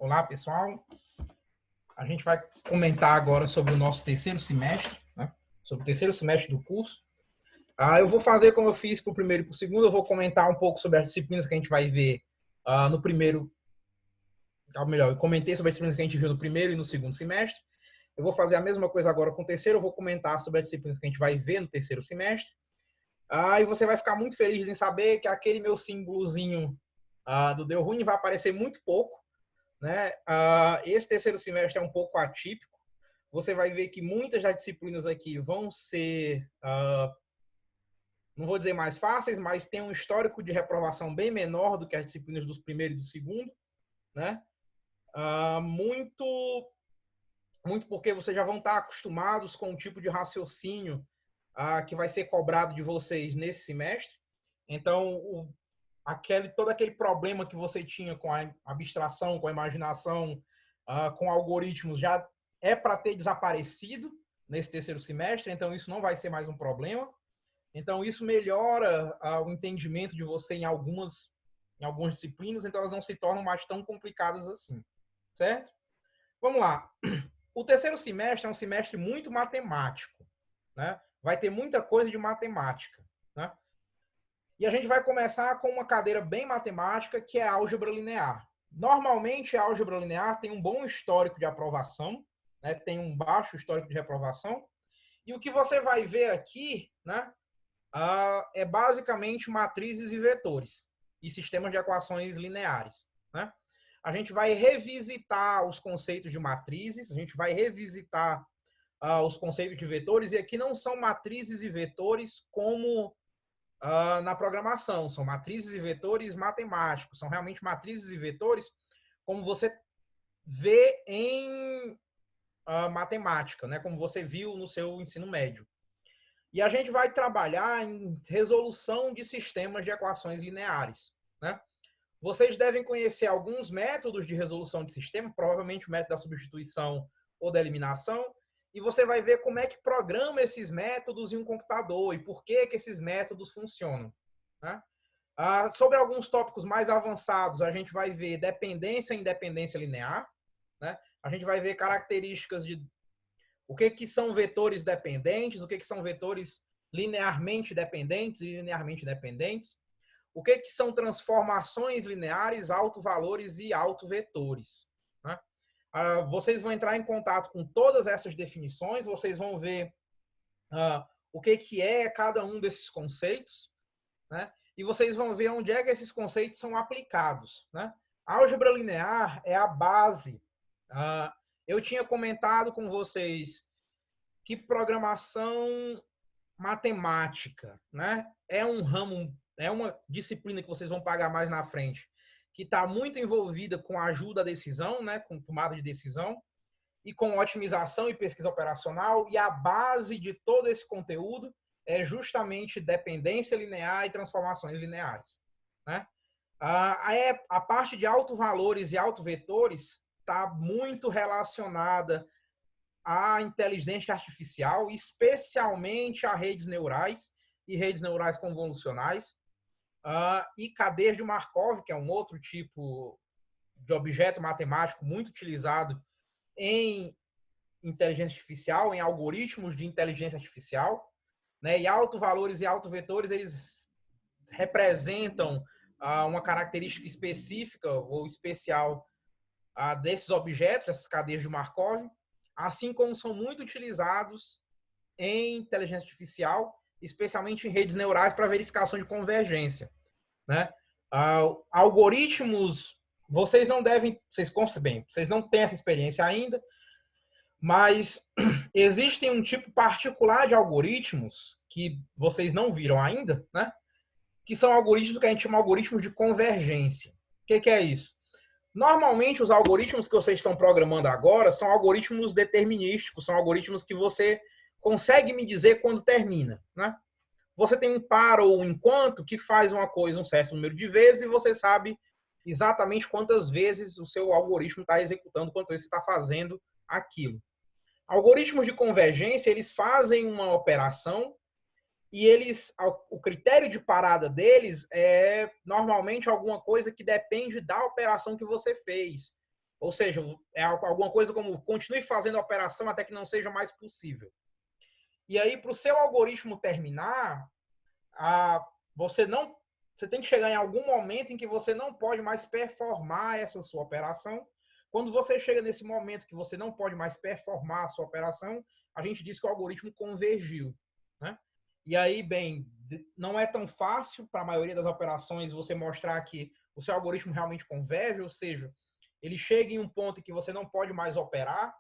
Olá, pessoal. A gente vai comentar agora sobre o nosso terceiro semestre, né? Sobre o terceiro semestre do curso. Eu vou fazer como eu fiz para o primeiro e para o segundo. Eu vou comentar um pouco sobre as disciplinas que a gente vai ver no primeiro. Ou melhor, eu comentei sobre as disciplinas que a gente viu no primeiro e no segundo semestre. Eu vou fazer a mesma coisa agora com o terceiro. Eu vou comentar sobre as disciplinas que a gente vai ver no terceiro semestre. E você vai ficar muito feliz em saber que aquele meu símbolozinho do Deu Ruim vai aparecer muito pouco, né? Esse terceiro semestre é um pouco atípico. Você vai ver que muitas das disciplinas aqui vão ser, não vou dizer mais fáceis, mas tem um histórico de reprovação bem menor do que as disciplinas do primeiro e do segundo, né? Muito porque vocês já vão estar acostumados com o tipo de raciocínio que vai ser cobrado de vocês nesse semestre. Então, todo aquele problema que você tinha com a abstração, com a imaginação, com algoritmos, já é para ter desaparecido nesse terceiro semestre, então isso não vai ser mais um problema. Então, isso melhora o entendimento de você em algumas disciplinas, então elas não se tornam mais tão complicadas assim, certo? Vamos lá. O terceiro semestre é um semestre muito matemático, né? Vai ter muita coisa de matemática, né? E a gente vai começar com uma cadeira bem matemática, que é a álgebra linear. Normalmente, a álgebra linear tem um bom histórico de aprovação, né? Tem um baixo histórico de reprovação. E o que você vai ver aqui, né, é basicamente matrizes e vetores e sistemas de equações lineares, né? A gente vai revisitar os conceitos de matrizes, a gente vai revisitar os conceitos de vetores, e aqui não são matrizes e vetores como na programação, são matrizes e vetores matemáticos, são realmente matrizes e vetores como você vê em matemática, né? Como você viu no seu ensino médio. E a gente vai trabalhar em resolução de sistemas de equações lineares, né? Vocês devem conhecer alguns métodos de resolução de sistema, provavelmente o método da substituição ou da eliminação, e você vai ver como é que programa esses métodos em um computador e por que esses métodos funcionam, né? Sobre alguns tópicos mais avançados, a gente vai ver dependência e independência linear, né? A gente vai ver características de o que são vetores dependentes, o que são vetores linearmente dependentes e linearmente dependentes, o que são transformações lineares, autovalores e autovetores, né? Vocês vão entrar em contato com todas essas definições, vocês vão ver o que é cada um desses conceitos, né? E vocês vão ver onde é que esses conceitos são aplicados, né? A álgebra linear é a base. Eu tinha comentado com vocês que programação matemática, né, é um ramo, é uma disciplina que vocês vão pagar mais na frente, que está muito envolvida com ajuda à decisão, né, com tomada de decisão e com otimização e pesquisa operacional, e a base de todo esse conteúdo é justamente dependência linear e transformações lineares, né? A parte de autovalores e autovetores está muito relacionada à inteligência artificial, especialmente a redes neurais e redes neurais convolucionais, e cadeias de Markov, que é um outro tipo de objeto matemático muito utilizado em inteligência artificial, em algoritmos de inteligência artificial, né? E autovalores e autovetores, eles representam uma característica específica ou especial desses objetos, dessas cadeias de Markov, assim como são muito utilizados em inteligência artificial, especialmente em redes neurais para verificação de convergência, né? Algoritmos, vocês não devem, vocês não têm essa experiência ainda, mas existem um tipo particular de algoritmos que vocês não viram ainda, né? Que são algoritmos que a gente chama de algoritmos de convergência. O que é isso? Normalmente, os algoritmos que vocês estão programando agora são algoritmos determinísticos, são algoritmos que você consegue me dizer quando termina, né? Você tem um para ou um enquanto que faz uma coisa um certo número de vezes e você sabe exatamente quantas vezes o seu algoritmo está executando, quantas vezes você está fazendo aquilo. Algoritmos de convergência, eles fazem uma operação e o critério de parada deles é normalmente alguma coisa que depende da operação que você fez. Ou seja, é alguma coisa como continue fazendo a operação até que não seja mais possível. E aí, para o seu algoritmo terminar, você tem que chegar em algum momento em que você não pode mais performar essa sua operação. Quando você chega nesse momento que você não pode mais performar a sua operação, a gente diz que o algoritmo convergiu, né? E aí, bem, não é tão fácil para a maioria das operações você mostrar que o seu algoritmo realmente converge, ou seja, ele chega em um ponto em que você não pode mais operar.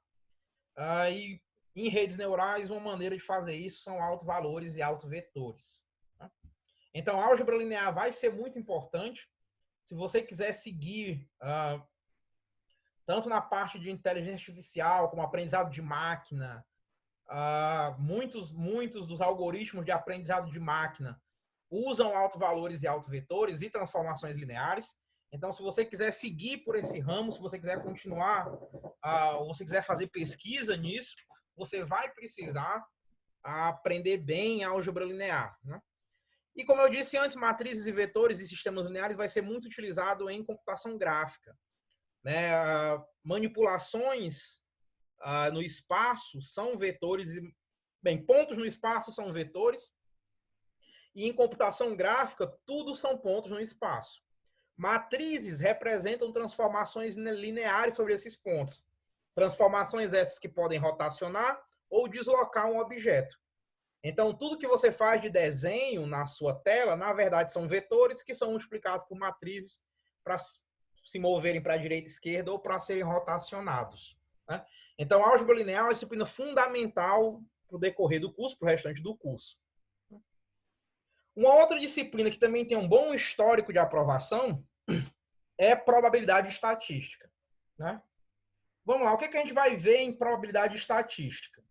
E em redes neurais, uma maneira de fazer isso são autovalores e autovetores. Então, a álgebra linear vai ser muito importante. Se você quiser seguir tanto na parte de inteligência artificial, como aprendizado de máquina, muitos dos algoritmos de aprendizado de máquina usam autovalores e autovetores e transformações lineares. Então, se você quiser seguir por esse ramo, se você quiser continuar, ou você quiser fazer pesquisa nisso, você vai precisar aprender bem a álgebra linear, né? E como eu disse antes, matrizes e vetores e sistemas lineares vai ser muito utilizado em computação gráfica, né? Manipulações no espaço são vetores, bem, pontos no espaço são vetores, e em computação gráfica tudo são pontos no espaço. Matrizes representam transformações lineares sobre esses pontos. Transformações essas que podem rotacionar ou deslocar um objeto. Então, tudo que você faz de desenho na sua tela, na verdade, são vetores que são multiplicados por matrizes para se moverem para a direita e esquerda ou para serem rotacionados, né? Então, a álgebra linear é uma disciplina fundamental para o decorrer do curso, para o restante do curso. Uma outra disciplina que também tem um bom histórico de aprovação é probabilidade estatística, né? Vamos lá, o que a gente vai ver em probabilidade estatística?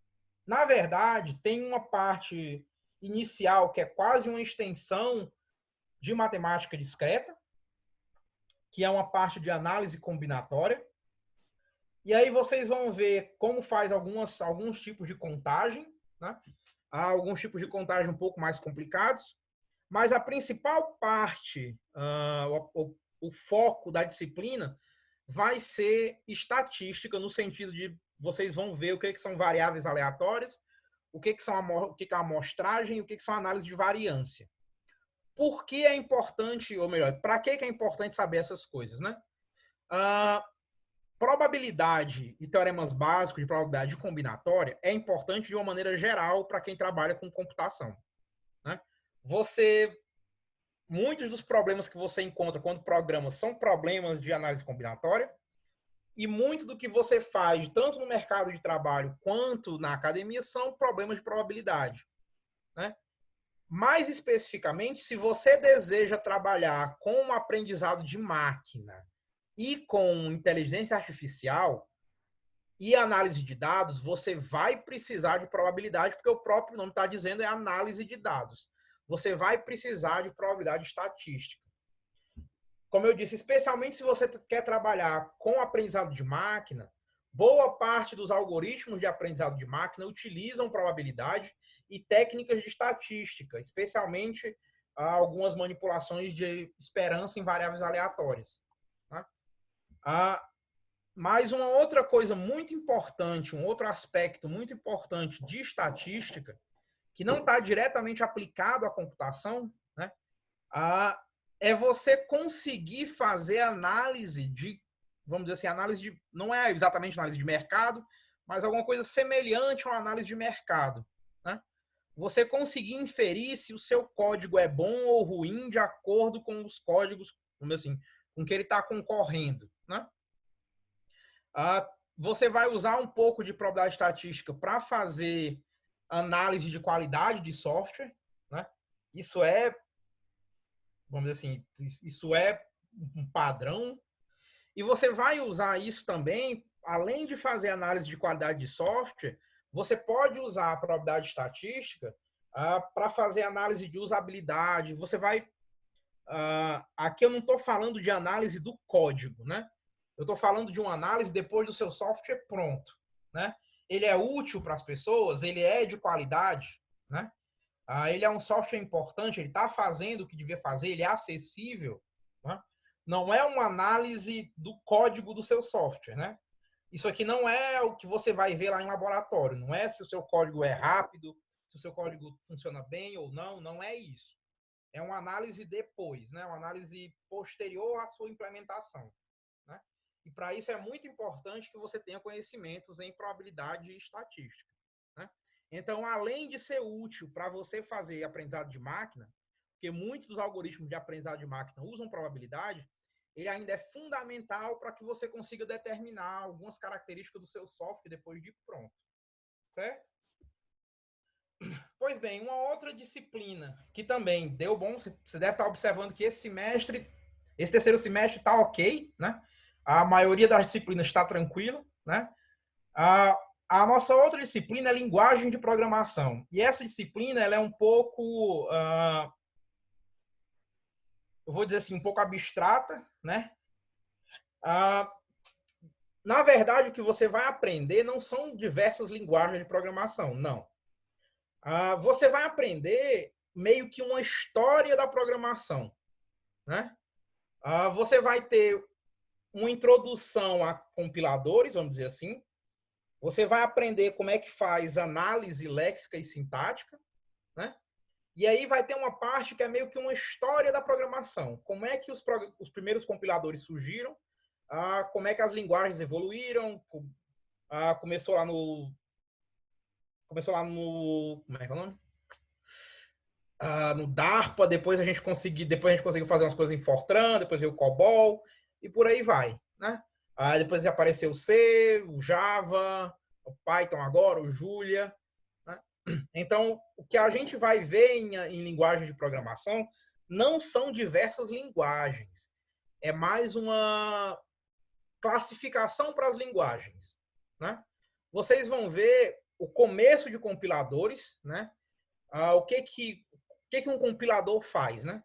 Na verdade, tem uma parte inicial que é quase uma extensão de matemática discreta, que é uma parte de análise combinatória. E aí vocês vão ver como faz alguns tipos de contagem, né? Há alguns tipos de contagem um pouco mais complicados, mas a principal parte, o foco da disciplina vai ser estatística, no sentido de vocês vão ver o que são variáveis aleatórias, o que é a amostragem, o que são análise de variância. Por que é importante, ou melhor, para que é importante saber essas coisas, né? Probabilidade e teoremas básicos de probabilidade combinatória é importante de uma maneira geral para quem trabalha com computação, né? Muitos dos problemas que você encontra quando programa são problemas de análise combinatória, e muito do que você faz, tanto no mercado de trabalho quanto na academia, são problemas de probabilidade, né? Mais especificamente, se você deseja trabalhar com um aprendizado de máquina e com inteligência artificial e análise de dados, você vai precisar de probabilidade, porque o próprio nome está dizendo é análise de dados. Você vai precisar de probabilidade estatística. Como eu disse, especialmente se você quer trabalhar com aprendizado de máquina, boa parte dos algoritmos de aprendizado de máquina utilizam probabilidade e técnicas de estatística, especialmente algumas manipulações de esperança em variáveis aleatórias, né? Mas uma outra coisa muito importante, um outro aspecto muito importante de estatística, que não está diretamente aplicado à computação, né? É você conseguir fazer análise de, vamos dizer assim, análise de, não é exatamente análise de mercado, mas alguma coisa semelhante a uma análise de mercado, né? Você conseguir inferir se o seu código é bom ou ruim de acordo com os códigos, vamos dizer assim, com que ele está concorrendo, né? Você vai usar um pouco de probabilidade estatística para fazer análise de qualidade de software, né? Isso é, vamos dizer assim, isso é um padrão. E você vai usar isso também, além de fazer análise de qualidade de software, você pode usar a probabilidade estatística para fazer análise de usabilidade. Você vai... aqui eu não estou falando de análise do código, né? Eu estou falando de uma análise depois do seu software pronto, né? Ele é útil para as pessoas, ele é de qualidade, né? Ele é um software importante, ele está fazendo o que devia fazer, ele é acessível, né? não é uma análise do código do seu software, né? Isso aqui não é o que você vai ver lá em laboratório, não é se o seu código é rápido, se o seu código funciona bem ou não, não é isso. É uma análise depois, né? Uma análise posterior à sua implementação, né? E para isso é muito importante que você tenha conhecimentos em probabilidade e estatística, né? Então, além de ser útil para você fazer aprendizado de máquina, porque muitos dos algoritmos de aprendizado de máquina usam probabilidade, ele ainda é fundamental para que você consiga determinar algumas características do seu software depois de pronto, certo? Pois bem, uma outra disciplina que também deu bom, você deve estar observando que esse terceiro semestre está ok, né? A maioria das disciplinas está tranquila, né? A nossa outra disciplina é linguagem de programação. E essa disciplina ela é um pouco, eu vou dizer assim, um pouco abstrata, né? Na verdade, o que você vai aprender não são diversas linguagens de programação, não. Você vai aprender meio que uma história da programação, né? Você vai ter uma introdução a compiladores, vamos dizer assim. Você vai aprender como é que faz análise léxica e sintática, né? E aí vai ter uma parte que é meio que uma história da programação. Como é que os primeiros compiladores surgiram, como é que as linguagens evoluíram, começou lá no... Como é que é o nome? No DARPA, depois a gente conseguiu fazer umas coisas em Fortran, depois veio o COBOL, e por aí vai, né? Depois apareceu o C, o Java, o Python agora, o Julia, né? Então, o que a gente vai ver em linguagem de programação não são diversas linguagens. É mais uma classificação para as linguagens, né? Vocês vão ver o começo de compiladores, né? O que um compilador faz, né?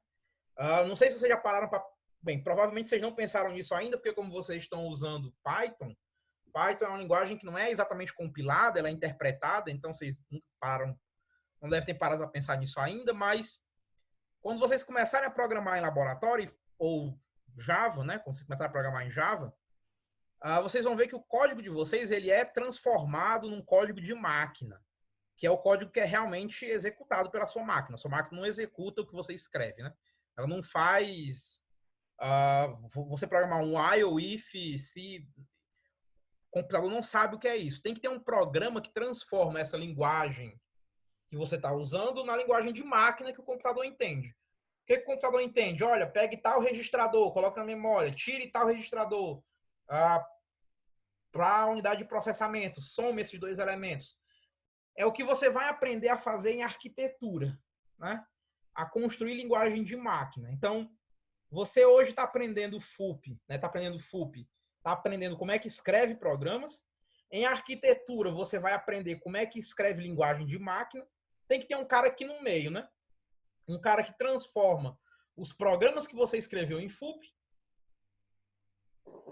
Não sei se vocês já pararam para... Bem, provavelmente vocês não pensaram nisso ainda, porque como vocês estão usando Python, Python é uma linguagem que não é exatamente compilada, ela é interpretada, então vocês não devem ter parado para pensar nisso ainda, mas quando vocês começarem a programar em laboratório, ou Java, né? Quando vocês começarem a programar em Java, vocês vão ver que o código de vocês ele é transformado num código de máquina, que é o código que é realmente executado pela sua máquina. A sua máquina não executa o que você escreve, né? Ela não faz... você programar um while, if, se... O computador não sabe o que é isso. Tem que ter um programa que transforma essa linguagem que você está usando na linguagem de máquina que o computador entende. O que o computador entende? Olha, pegue tal registrador, coloque na memória, tire tal registrador para a unidade de processamento, some esses dois elementos. É o que você vai aprender a fazer em arquitetura, né? A construir linguagem de máquina. Então, você hoje está aprendendo FUP, né? Está aprendendo FUP, está aprendendo como é que escreve programas. Em arquitetura, você vai aprender como é que escreve linguagem de máquina. Tem que ter um cara aqui no meio, né? Um cara que transforma os programas que você escreveu em FUP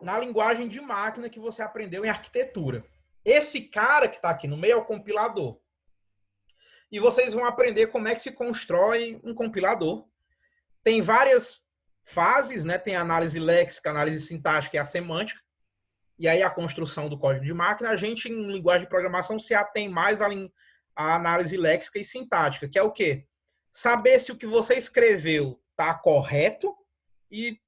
na linguagem de máquina que você aprendeu em arquitetura. Esse cara que está aqui no meio é o compilador. E vocês vão aprender como é que se constrói um compilador. Tem várias fases, né? Tem a análise léxica, a análise sintática e a semântica. E aí a construção do código de máquina. A gente, em linguagem de programação, se atém mais à análise léxica e sintática, que é o quê? Saber se o que você escreveu está correto e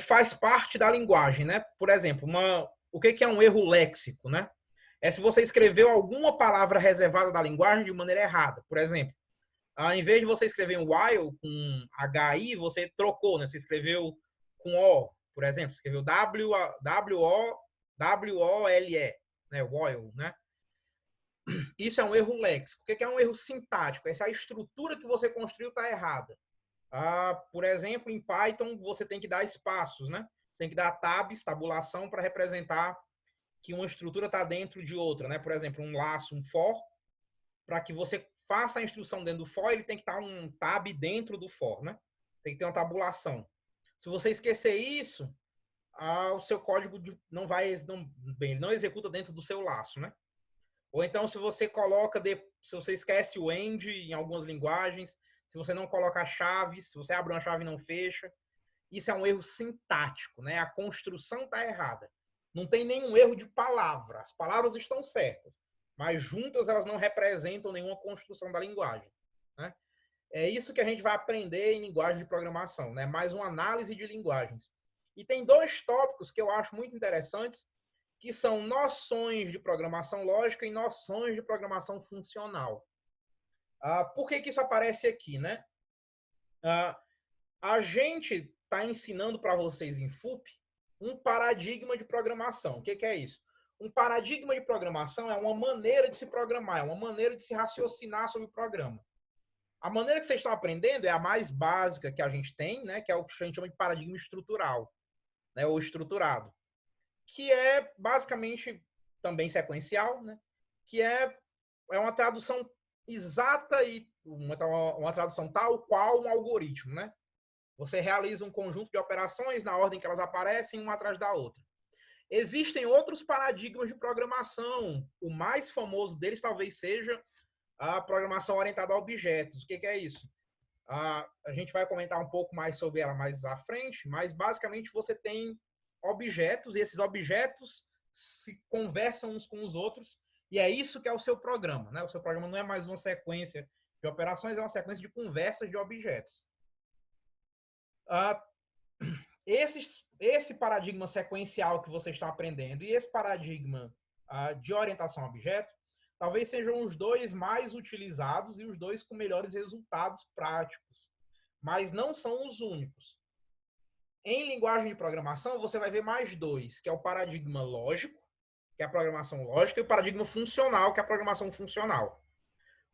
faz parte da linguagem, né? Por exemplo, o que é um erro léxico, né? É se você escreveu alguma palavra reservada da linguagem de maneira errada. Por exemplo, em vez de você escrever um while com HI, você trocou, né? Você escreveu com O, por exemplo. Você escreveu W-O-L-E, né? While, né? Isso é um erro léxico. O que é um erro sintático? Essa estrutura que você construiu está errada. Por exemplo, em Python, você tem que dar espaços, né? Tem que dar tabs, tabulação, para representar que uma estrutura está dentro de outra, né? Por exemplo, um laço, um for, para que você faça a instrução dentro do for, ele tem que estar um tab dentro do for, né? Tem que ter uma tabulação. Se você esquecer isso, o seu código não executa dentro do seu laço, né? Ou então, se você se você esquece o end em algumas linguagens, se você não coloca a chave, se você abre uma chave e não fecha. isso é um erro sintático, né? A construção está errada. Não tem nenhum erro de palavra. As palavras estão certas, mas juntas elas não representam nenhuma construção da linguagem, né? É isso que a gente vai aprender em linguagem de programação, né? Mais uma análise de linguagens. E tem dois tópicos que eu acho muito interessantes, que são noções de programação lógica e noções de programação funcional. Por que isso aparece aqui, né? A gente está ensinando para vocês em FUP um paradigma de programação. O que é isso? Um paradigma de programação é uma maneira de se programar, é uma maneira de se raciocinar sobre o programa. A maneira que vocês estão aprendendo é a mais básica que a gente tem, né? Que é o que a gente chama de paradigma estrutural, né? Ou estruturado, que é basicamente também sequencial, né? Que é uma tradução exata e uma tradução tal qual um algoritmo, né? Você realiza um conjunto de operações na ordem que elas aparecem, uma atrás da outra. Existem outros paradigmas de programação. O mais famoso deles talvez seja a programação orientada a objetos. O que é isso? A gente vai comentar um pouco mais sobre ela mais à frente, mas basicamente você tem objetos e esses objetos se conversam uns com os outros e é isso que é o seu programa, né? O seu programa não é mais uma sequência de operações, é uma sequência de conversas de objetos. Esse paradigma sequencial que vocês estão aprendendo e esse paradigma de orientação a objeto talvez sejam os dois mais utilizados e os dois com melhores resultados práticos, mas não são os únicos. Em linguagem de programação, você vai ver mais dois, que é o paradigma lógico, que é a programação lógica, e o paradigma funcional, que é a programação funcional.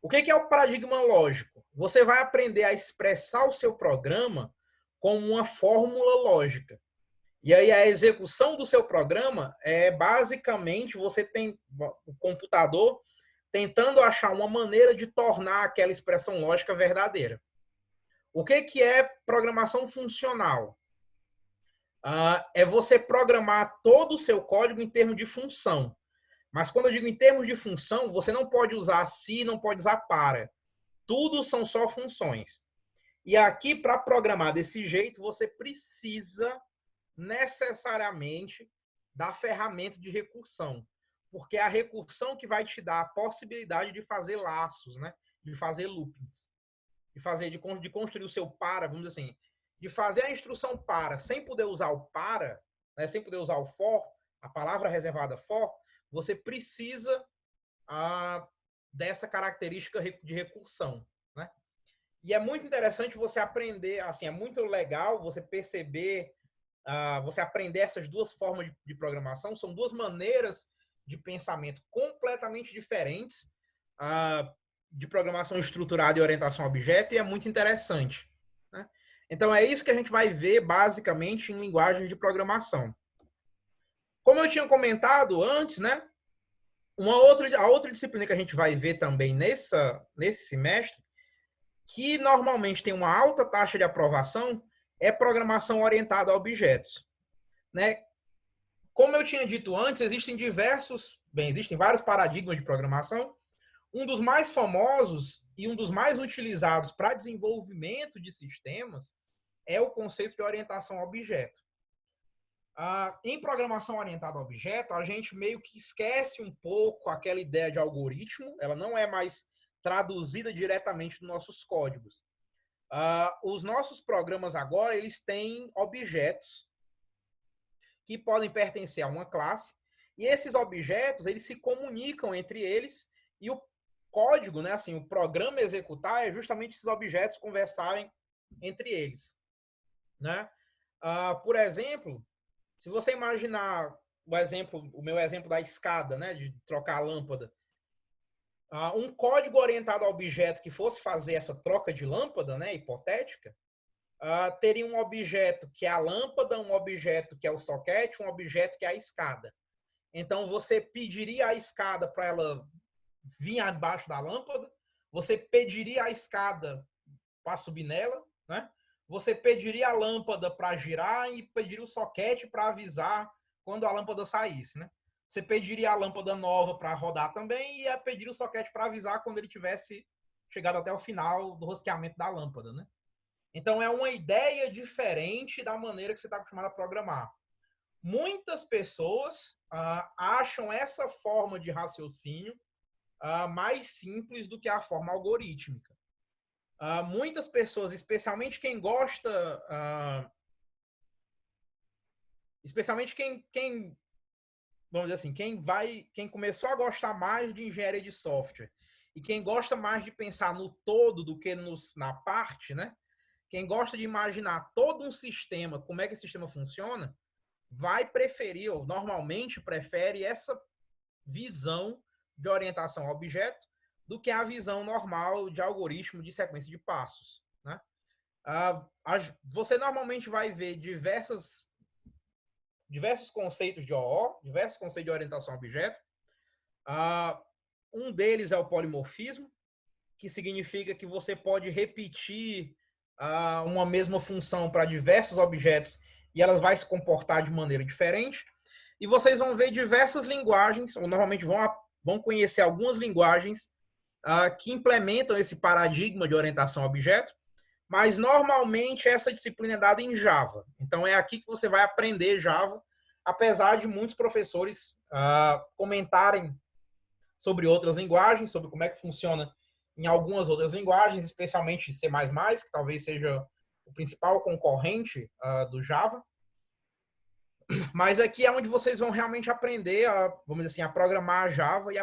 O que é o paradigma lógico? Você vai aprender a expressar o seu programa como uma fórmula lógica. E aí a execução do seu programa é basicamente você tem o computador tentando achar uma maneira de tornar aquela expressão lógica verdadeira. O que é programação funcional? É você programar todo o seu código em termos de função. Mas quando eu digo em termos de função, você não pode usar se, não pode usar para. Tudo são só funções. E aqui, para programar desse jeito, você precisa necessariamente da ferramenta de recursão. Porque é a recursão que vai te dar a possibilidade de fazer laços, né? De fazer loopings. De construir o seu para, vamos dizer assim, de fazer a instrução para sem poder usar o para, né? Sem poder usar o for, a palavra reservada for, você precisa dessa característica de recursão, né? E é muito interessante você aprender, assim, é muito legal você perceber, você aprender essas duas formas de programação, são duas maneiras de pensamento completamente diferentes, de programação estruturada e orientação a objeto, e é muito interessante, né? Então, é isso que a gente vai ver, basicamente, em linguagens de programação. Como eu tinha comentado antes, né? A outra disciplina que a gente vai ver também nesse semestre, que normalmente tem uma alta taxa de aprovação, é programação orientada a objetos, né? Como eu tinha dito antes, existem vários paradigmas de programação. Um dos mais famosos e um dos mais utilizados para desenvolvimento de sistemas é o conceito de orientação a objeto. Em programação orientada a objeto, a gente meio que esquece um pouco aquela ideia de algoritmo, ela não é mais traduzida diretamente nos nossos códigos. Os nossos programas agora, eles têm objetos que podem pertencer a uma classe, e esses objetos, eles se comunicam entre eles, e o código, né, assim, o programa executar é justamente esses objetos conversarem entre eles, né? Por exemplo, se você imaginar o meu exemplo da escada, né, de trocar a lâmpada, um código orientado a objeto que fosse fazer essa troca de lâmpada, né, hipotética, teria um objeto que é a lâmpada, um objeto que é o soquete, um objeto que é a escada. Então, você pediria a escada para ela vir abaixo da lâmpada, você pediria a escada para subir nela, né? Você pediria a lâmpada para girar e pediria o soquete para avisar quando a lâmpada saísse, né? Você pediria a lâmpada nova para rodar também e ia pedir o soquete para avisar quando ele tivesse chegado até o final do rosqueamento da lâmpada, né? Então, é uma ideia diferente da maneira que você está acostumado a programar. Muitas pessoas acham essa forma de raciocínio mais simples do que a forma algorítmica. Muitas pessoas, especialmente quem gosta, especialmente quem, vamos dizer assim, quem começou a gostar mais de engenharia de software e quem gosta mais de pensar no todo do que na parte, né? Quem gosta de imaginar todo um sistema, como é que esse sistema funciona, vai preferir, ou normalmente prefere, essa visão de orientação a objeto do que a visão normal de algoritmo de sequência de passos. Né? Você normalmente vai ver diversos conceitos de OO, diversos conceitos de orientação a objeto. Um deles é o polimorfismo, que significa que você pode repetir uma mesma função para diversos objetos e elas vai se comportar de maneira diferente. E vocês vão ver diversas linguagens, ou normalmente vão conhecer algumas linguagens que implementam esse paradigma de orientação a objeto, mas normalmente essa disciplina é dada em Java. Então é aqui que você vai aprender Java, apesar de muitos professores comentarem sobre outras linguagens, sobre como é que funciona em algumas outras linguagens, especialmente C++, que talvez seja o principal concorrente do Java. Mas aqui é onde vocês vão realmente aprender vamos dizer assim, a programar Java e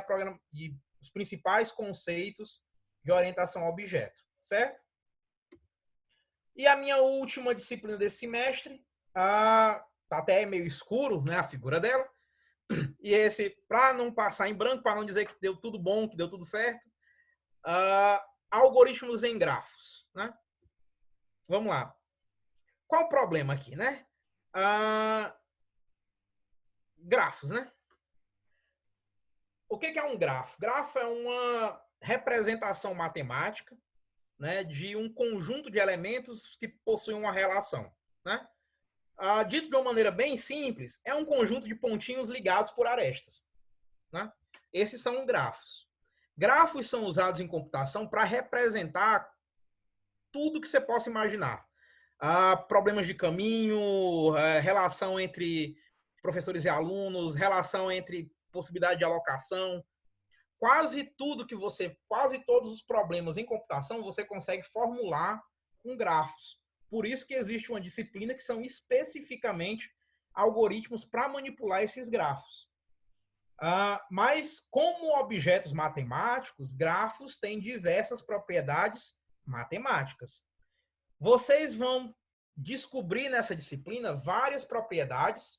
os principais conceitos de orientação a objeto, certo? E a minha última disciplina desse semestre, tá até meio escuro, né, a figura dela, e esse, para não passar em branco, para não dizer que deu tudo bom, que deu tudo certo, algoritmos em grafos, né? Vamos lá. Qual o problema aqui, né? Grafos, né? O que é um grafo? Grafo é uma representação matemática, né, de um conjunto de elementos que possuem uma relação, né? Dito de uma maneira bem simples, é um conjunto de pontinhos ligados por arestas, né? Esses são grafos. Grafos são usados em computação para representar tudo que você possa imaginar. Problemas de caminho, relação entre professores e alunos, relação entre possibilidade de alocação. Quase todos os problemas em computação você consegue formular com grafos. Por isso que existe uma disciplina que são especificamente algoritmos para manipular esses grafos. Mas, como objetos matemáticos, grafos têm diversas propriedades matemáticas. Vocês vão descobrir nessa disciplina várias propriedades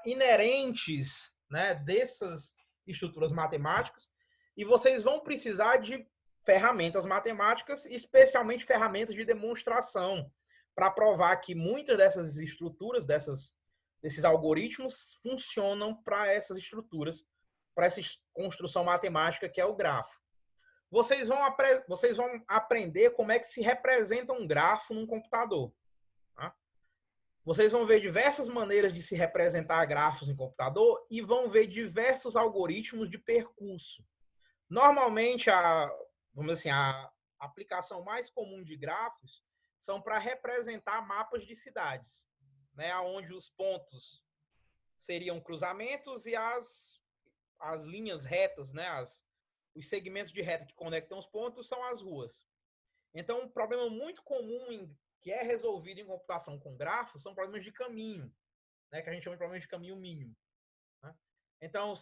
inerentes, né, dessas estruturas matemáticas, e vocês vão precisar de ferramentas matemáticas, especialmente ferramentas de demonstração, para provar que muitas dessas estruturas, desses algoritmos, funcionam para essas estruturas, para essa construção matemática que é o grafo. Vocês vão aprender como é que se representa um grafo num computador. Tá? Vocês vão ver diversas maneiras de se representar grafos em computador e vão ver diversos algoritmos de percurso. Normalmente, vamos dizer assim, a aplicação mais comum de grafos são para representar mapas de cidades, né, onde os pontos seriam cruzamentos e as linhas retas, né, os segmentos de reta que conectam os pontos são as ruas. Então, um problema muito comum que é resolvido em computação com grafos são problemas de caminho, né, que a gente chama de problemas de caminho mínimo. Né? Então,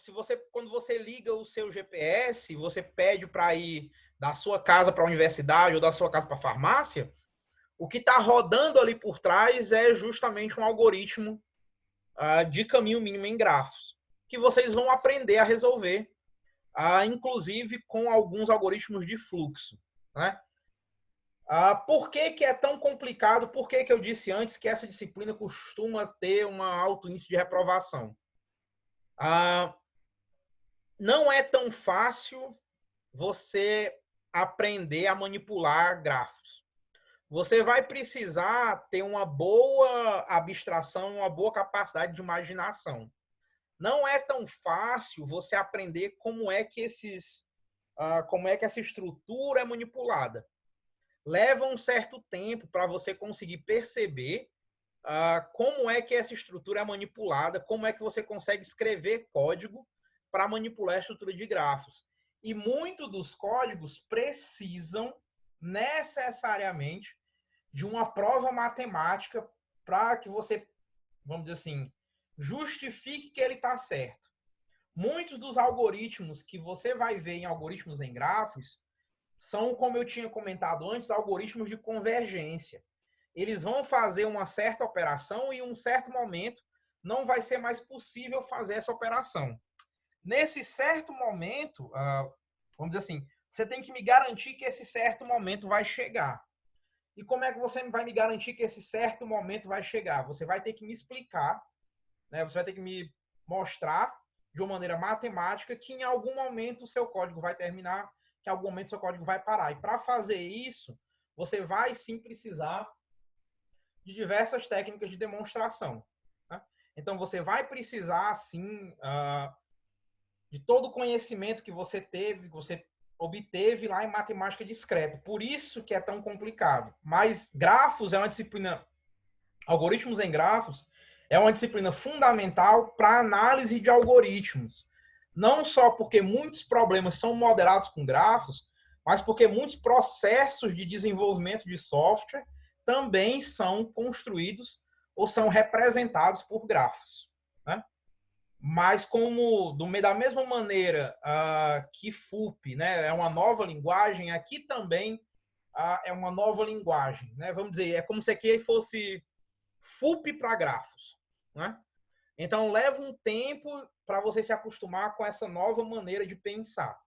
quando você liga o seu GPS, você pede para ir da sua casa para a universidade ou da sua casa para a farmácia, o que está rodando ali por trás é justamente um algoritmo de caminho mínimo em grafos, que vocês vão aprender a resolver, inclusive com alguns algoritmos de fluxo. Né? Por que é tão complicado? Por que eu disse antes que essa disciplina costuma ter um alto índice de reprovação? Não é tão fácil você aprender a manipular grafos. Você vai precisar ter uma boa abstração, uma boa capacidade de imaginação. Não é tão fácil você aprender como é que essa estrutura é manipulada. leva um certo tempo para você conseguir perceber como é que essa estrutura é manipulada, como é que você consegue escrever código para manipular a estrutura de grafos. E muitos dos códigos precisam necessariamente de uma prova matemática para que você, vamos dizer assim, justifique que ele está certo. Muitos dos algoritmos que você vai ver em algoritmos em grafos são, como eu tinha comentado antes, algoritmos de convergência. Eles vão fazer uma certa operação e em um certo momento não vai ser mais possível fazer essa operação. Nesse certo momento, vamos dizer assim, você tem que me garantir que esse certo momento vai chegar. E como é que você vai me garantir que esse certo momento vai chegar? Você vai ter que me explicar, né? Você vai ter que me mostrar de uma maneira matemática que em algum momento o seu código vai terminar, que em algum momento o seu código vai parar. E para fazer isso, você vai sim precisar de diversas técnicas de demonstração. Né? Então, você vai precisar, sim, de todo o conhecimento que você teve, que você obteve lá em matemática discreta. Por isso que é tão complicado. Mas grafos é uma disciplina, algoritmos em grafos, é uma disciplina fundamental para análise de algoritmos. Não só porque muitos problemas são modelados com grafos, mas porque muitos processos de desenvolvimento de software também são construídos ou são representados por grafos. Né? Mas como da mesma maneira que FUP, né, é uma nova linguagem, aqui também é uma nova linguagem. Né? Vamos dizer, é como se aqui fosse FUP para grafos. Né? Então, leva um tempo para você se acostumar com essa nova maneira de pensar.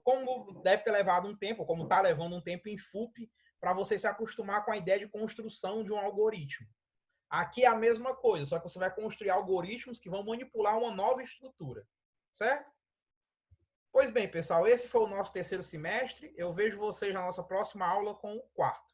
Como deve ter levado um tempo, como está levando um tempo em FUP, para você se acostumar com a ideia de construção de um algoritmo. Aqui é a mesma coisa, só que você vai construir algoritmos que vão manipular uma nova estrutura. Certo? Pois bem, pessoal, esse foi o nosso terceiro semestre. Eu vejo vocês na nossa próxima aula com o quarto.